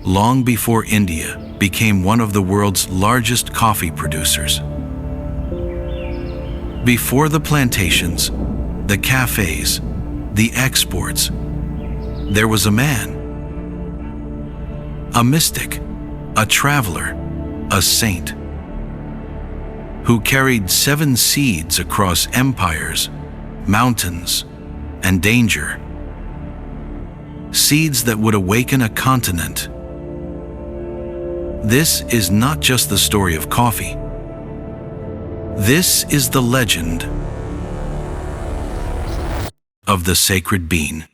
long before India became one of the world's largest coffee producers. Before the plantations, the cafes, the exports, there was a man, a mystic, a traveler, a saint, who carried 7 seeds across empires, mountains, and danger. Seeds that would awaken a continent. This is not just the story of coffee. This is the legend of the sacred bean.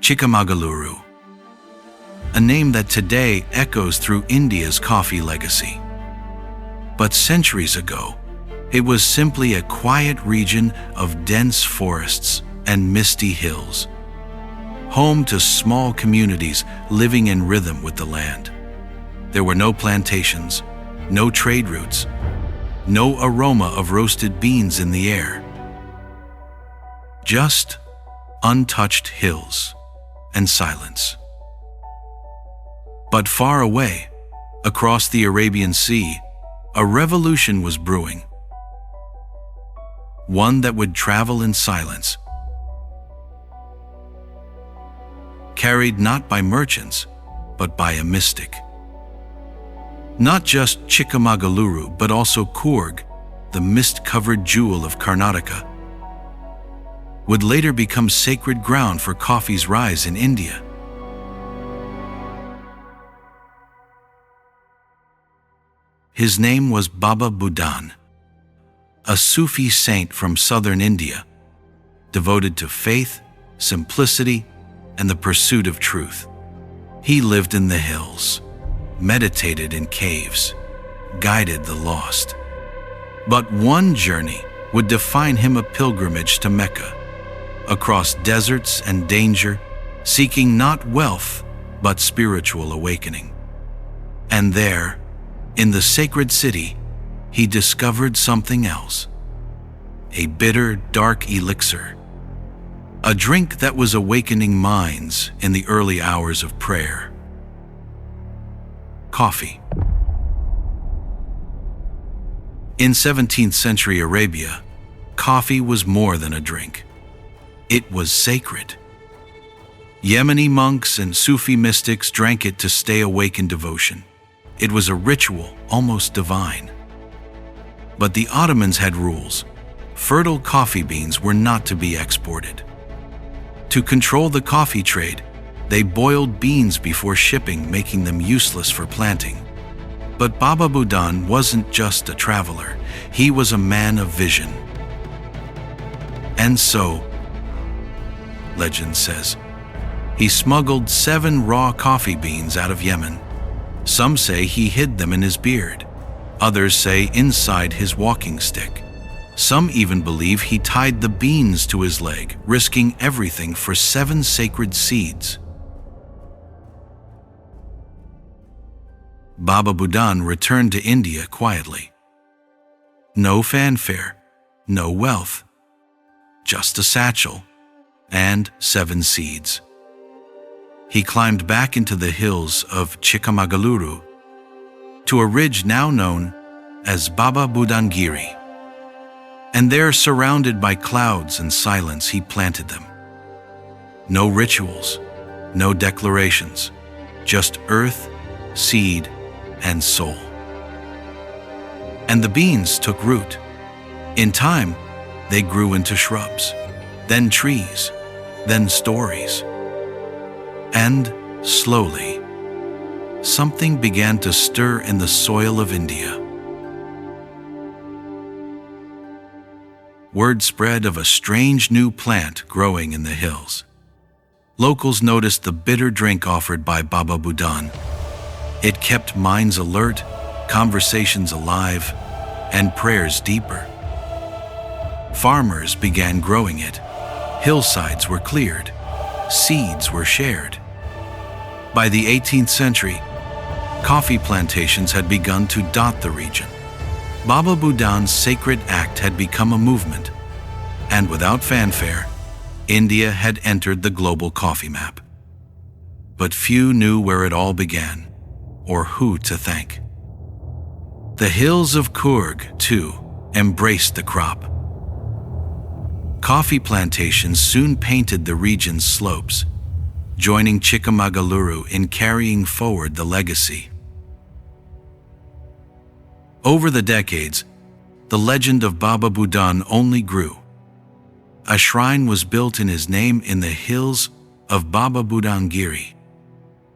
Chikmagaluru, a name that today echoes through India's coffee legacy. But centuries ago, it was simply a quiet region of dense forests and misty hills, home to small communities living in rhythm with the land. There were no plantations, no trade routes, no aroma of roasted beans in the air. Just untouched hills and silence. But far away, across the Arabian Sea, a revolution was brewing. One that would travel in silence, carried not by merchants, but by a mystic. Not just Chikmagaluru, but also Coorg, the mist-covered jewel of Karnataka, would later become sacred ground for coffee's rise in India. His name was Baba Budan, a Sufi saint from southern India, devoted to faith, simplicity, and the pursuit of truth. He lived in the hills, meditated in caves, guided the lost. But one journey would define him, a pilgrimage to Mecca, across deserts and danger, seeking not wealth, but spiritual awakening. And there, in the sacred city, he discovered something else. A bitter, dark elixir. A drink that was awakening minds in the early hours of prayer. Coffee. In 17th century Arabia, coffee was more than a drink. It was sacred. Yemeni monks and Sufi mystics drank it to stay awake in devotion. It was a ritual, almost divine. But the Ottomans had rules. Fertile coffee beans were not to be exported. To control the coffee trade, they boiled beans before shipping, making them useless for planting. But Baba Budan wasn't just a traveler. He was a man of vision. And so, legend says, he smuggled 7 raw coffee beans out of Yemen. Some say he hid them in his beard. Others say inside his walking stick. Some even believe he tied the beans to his leg, risking everything for 7 sacred seeds. Baba Budan returned to India quietly. No fanfare, no wealth, just a satchel and 7 seeds. He climbed back into the hills of Chikmagaluru to a ridge now known as Baba Budangiri. And there, surrounded by clouds and silence, he planted them. No rituals, no declarations, just earth, seed, and soul. And the beans took root. In time, they grew into shrubs, then trees, then stories. And slowly, something began to stir in the soil of India. Word spread of a strange new plant growing in the hills. Locals noticed the bitter drink offered by Baba Budan. It kept minds alert, conversations alive, and prayers deeper. Farmers began growing it. Hillsides were cleared. Seeds were shared. By the 18th century, coffee plantations had begun to dot the region. Baba Budan's sacred act had become a movement, and without fanfare, India had entered the global coffee map. But few knew where it all began, or who to thank. The hills of Coorg, too, embraced the crop. Coffee plantations soon painted the region's slopes, joining Chikmagaluru in carrying forward the legacy. Over the decades, the legend of Baba Budan only grew. A shrine was built in his name in the hills of Baba Budangiri.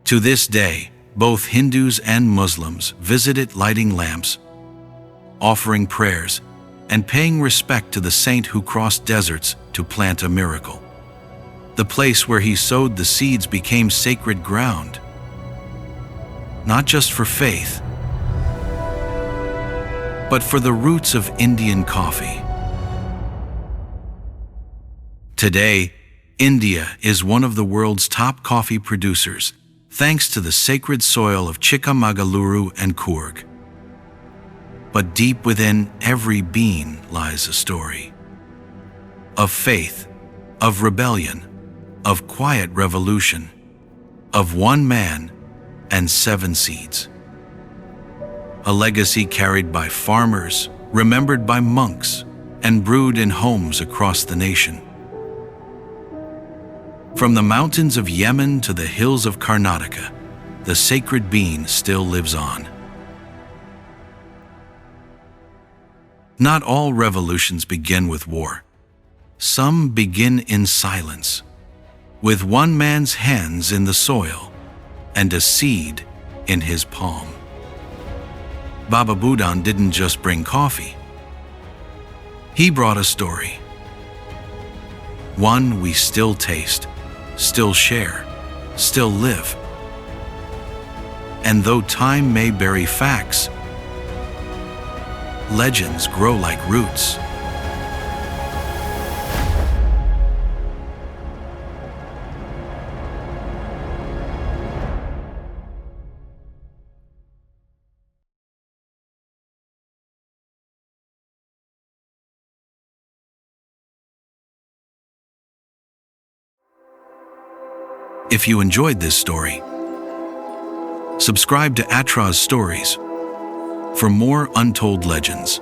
To this day, both Hindus and Muslims visit it lighting lamps, offering prayers, and paying respect to the saint who crossed deserts to plant a miracle. The place where he sowed the seeds became sacred ground, not just for faith, but for the roots of Indian coffee. Today, India is one of the world's top coffee producers, thanks to the sacred soil of Chikmagaluru and Coorg. But deep within every bean lies a story of faith, of rebellion, of quiet revolution, of one man and 7 seeds. A legacy carried by farmers, remembered by monks, and brewed in homes across the nation. From the mountains of Yemen to the hills of Karnataka, the sacred bean still lives on. Not all revolutions begin with war. Some begin in silence, with one man's hands in the soil and a seed in his palm. Baba Budan didn't just bring coffee. He brought a story. One we still taste, still share, still live. And though time may bury facts, legends grow like roots. If you enjoyed this story, subscribe to ATROZ Stories for more untold legends.